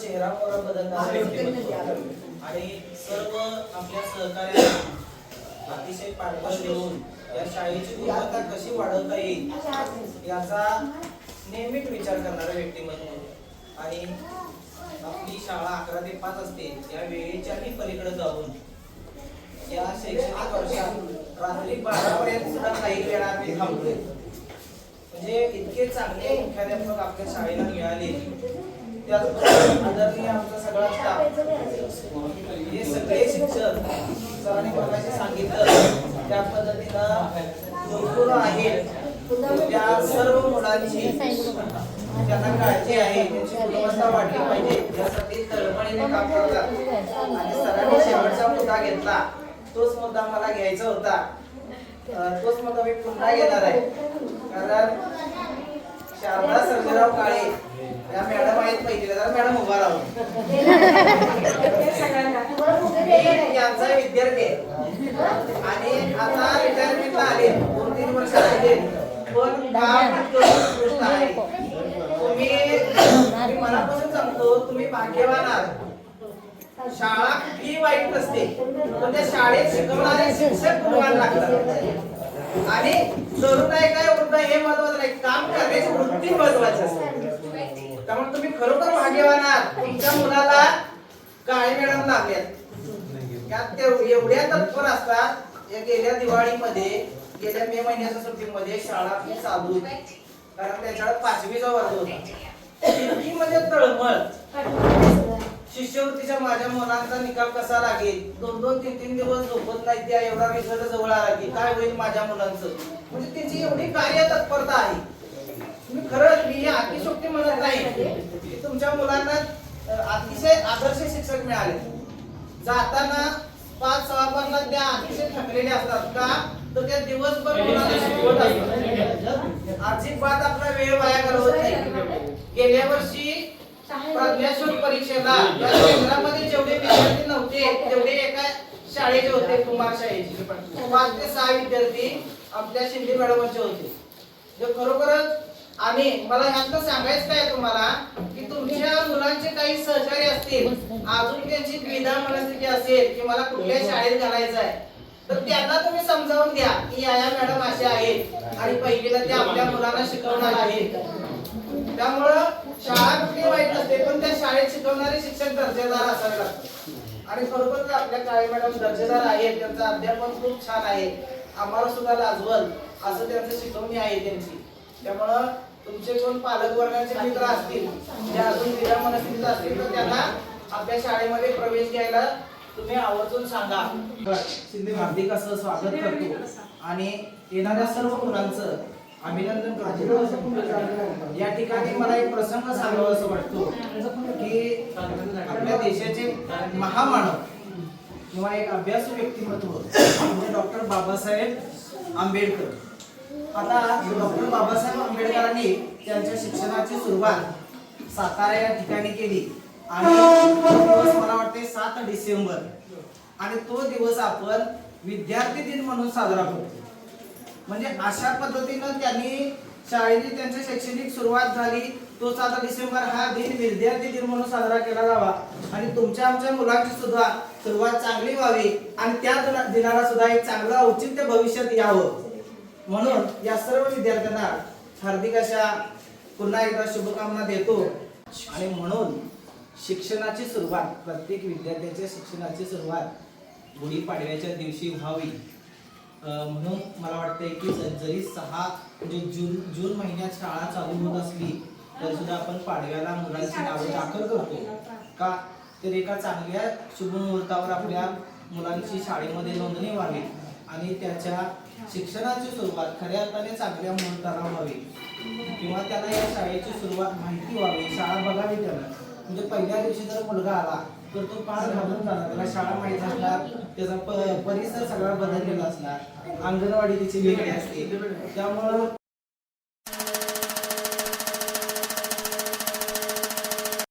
चेहरा मोहरा बदलणारे आणि सर्व आपल्या सहकार्यांना अतिशय पाठबळ देऊन या शाळेची गुणवत्ता कशी वाढवता येईल याचा नेहमीच विचार करणारा व्यक्तिमत्व आणि आपली शाळा 11 ते 5 असते या वेळेच्याही पलीकडे जाऊन या शैक्षणिक वर्षात रात्री 12 पर्यंत सुद्धा काही वेळा आम्ही थांबलोय. म्हणजे इतके चांगले मुख्याध्यापक आपल्या शाळेला मिळाले. त्याचबरोबर आदरणीय आमचा सगळा स्टाफ, हे सगळे शिक्षक सरांनी मगाशी सांगितलं त्या पद्धतीनं भरपूर आहेत. त्या सर्व मुलांची त्यांना काळजी आहे, त्यांची गुणवत्ता वाढली पाहिजे यासाठी तळमळीने काम करतात. आणि सरांनी शेवटचा मुद्दा घेतला, तोच मुद्दा मला घ्यायचा होता. तोच मुद्दा मी पुन्हा घेणार आहे. कारण शारदा सर्जेराव काळे या मॅडम आहेत पहिलीला, तर मॅडम उभा राहू. यांचा विद्यार्थी आणि आता रिटायरमेंटला आले, 2-3 वर्ष आले, पण काम उत्कृष्ट आहे. मी मनापासून सांगतो, तुम्ही भाग्यवान आहात. शाळा किती वाईट नसते, पण त्या शाळेत शिकवणारे शिक्षक गुणवान लागतात. आणि तरुण आहे काय वृद्ध हे महत्वाचं नाही, काम करण्याची वृत्ती महत्वाची असते. त्यामुळे तुम्ही खरोखर भाग्यवान आहात. तुमच्या मुलाला काळे मॅडम लागल्यात, एवढ्या तत्पर असतात. गेल्या दिवाळीमध्ये, गेल्या मे महिन्याच्या सुट्टीमध्ये शाळा चालू, कारण त्याच्यावर 5वीचा वर्ग होता. मध्ये तळमळ, शिष्यवृत्तीच्या माझ्या मुलांचा निकाल कसा लागेल, 2-3 दिवस झोपत नाही, त्या एवढा रिझल्ट जवळ आला की काय होईल माझ्या मुलांचं. म्हणजे त्यांची एवढी कार्य तत्परता आहे. तुम्ही खरंच, मी अतिशोक्ती म्हणत नाही, तुमच्या मुलांना अतिशय आदर्श शिक्षक मिळाले. जाताना 5-6 त्या अतिशय थकलेले असतात का, तर त्या दिवसभर मुलांना शिकवत असतात. अजिबात आपला वेळ वाया घालवत नाही. गेल्या वर्षी प्रज्ञाशोध परीक्षेला या केंद्रामध्ये जेवढे विद्यार्थी नव्हते तेवढे एका शाळेचे होते, कुमार शाळेचे 5 ते 6 विद्यार्थी आपल्या शिंदे मॅडमचे होते. खरोखरच. आणि मला ह्यातलं सांगायचं काय तुम्हाला की तुमच्या मुलांचे काही सहकारी असतील, अजून त्यांची द्विधा मनस्थिती असेल की मला कुठल्या शाळेत घालायचं आहे, तर त्यांना तुम्ही समजावून द्या की या मॅडम अशा आहेत आणि पहिलीला त्या आपल्या मुलांना शिकवणार आहेत. त्यामुळं शाळा कुठली वाईट नसते, पण त्या शाळेत शिकवणारे शिक्षक दर्जेदार असावे लागतात. आणि खरोखर आपल्या काळे मॅडम दर्जेदार आहेत, त्यांचं अध्यापन खूप छान आहे. आम्हाला सुद्धा लाजवल असं त्यांचं शिकवणी आहे त्यांची. त्यामुळं तुमचे कोण पालक वर्गाचे मित्र असतील, जे अजून विधा मनस्थितीत असतील, तर त्यांना आपल्या शाळेमध्ये प्रवेश घ्यायला तुम्ही आवर्जून सांगा. शिंदे हार्दिक असं स्वागत करतो आणि येणाऱ्या सर्व मुलांचं अभिनंदन करतो. या ठिकाणी मला एक प्रसंग सांगावा असं वाटतो की आपल्या देशाचे महामानव किंवा एक अभ्यासू व्यक्तिमत्व म्हणजे डॉक्टर बाबासाहेब आंबेडकर. आता डॉक्टर बाबासाहेब आंबेडकरांनी त्यांच्या शिक्षणाची सुरुवात सातारा या ठिकाणी केली आणि दिवस मला वाटते 7 डिसेंबर, आणि तो दिवस आपण विद्यार्थी दिन म्हणून साजरा करतो. म्हणजे अशा पद्धतीनं त्यांनी शाळेची त्यांची शैक्षणिक सुरुवात झाली. तो 7 डिसेंबर हा दिन विद्यार्थी दिन म्हणून साजरा केला जावा आणि तुमच्या आमच्या मुलांची सुद्धा सुरुवात चांगली व्हावी आणि त्या दिनाला सुद्धा एक चांगलं औचित्य भविष्यात यावं म्हणून या सर्व विद्यार्थ्यांना हार्दिक अशा पुन्हा एकदा शुभकामना देतो. आणि म्हणून शिक्षणाची सुरुवात, प्रत्येक विद्यार्थ्याच्या शिक्षणाची सुरुवात गुढीपाडव्याच्या दिवशी व्हावी म्हणून मला वाटतंय की जरी 6 म्हणजे जून महिन्यात शाळा चालू होत असली तरी सुद्धा आपण पाडव्याला मुलांची नावे दाखल करतो का, तर एका चांगल्या शुभ मुहूर्तावर आपल्या मुलांची शाळेमध्ये नोंदणी व्हावी आणि त्याच्या शिक्षणाची सुरुवात खऱ्या अर्थाने चांगल्या मुहूर्ताला व्हावी किंवा त्याला या शाळेची सुरुवात माहिती व्हावी, शाळा बघावी त्याला. म्हणजे पहिल्या दिवशी जर मुलगा आला तर तो फार घाबरून जाणार, त्याला शाळा माहित असणार, त्याचा परिसर सगळा बदललेला असणार, अंगणवाडी तिची वेगळी असते. त्यामुळं